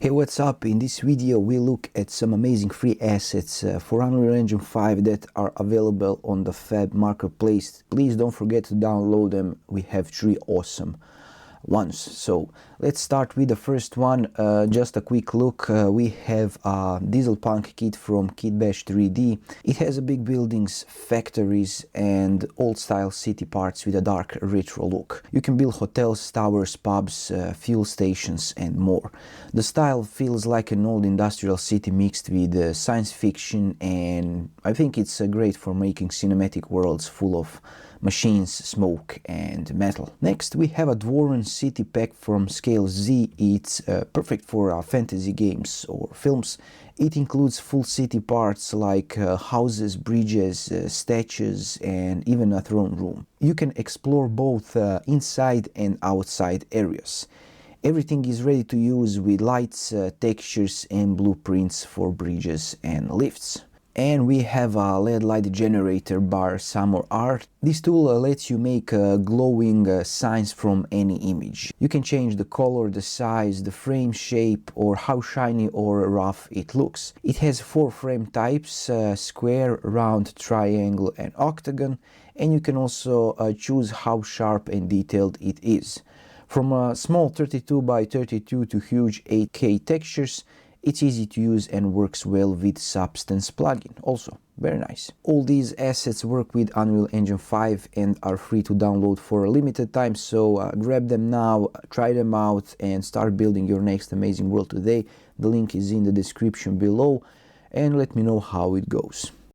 Hey, what's up? In this video we look at some amazing free assets for Unreal Engine 5 that are available on the Fab Marketplace. Please don't forget to download them. We have 3 awesome ones. So let's start with the first one. Just a quick look. We have a Dieselpunk Kit from Kitbash 3D. It has big buildings, factories and old-style city parts with a dark retro look. You can build hotels, towers, pubs, fuel stations and more. The style feels like an old industrial city mixed with science fiction, and I think it's great for making cinematic worlds full of machines, smoke and metal. Next we have a Dwarven City Pack from Scale Z. It's perfect for fantasy games or films. It includes full city parts like houses, bridges, statues and even a throne room. You can explore both inside and outside areas. Everything is ready to use with lights, textures and blueprints for bridges and lifts. And we have a LED light generator by Samur Art. This tool lets you make glowing signs from any image. You can change the color, the size, the frame shape or how shiny or rough it looks. It has 4 frame types, square, round, triangle and octagon, and you can also choose how sharp and detailed it is. From a small 32 by 32 to huge 8K textures, it's easy to use and works well with Substance plugin. Also, very nice. All these assets work with Unreal Engine 5 and are free to download for a limited time, so grab them now, try them out and start building your next amazing world today. The link is in the description below and let me know how it goes.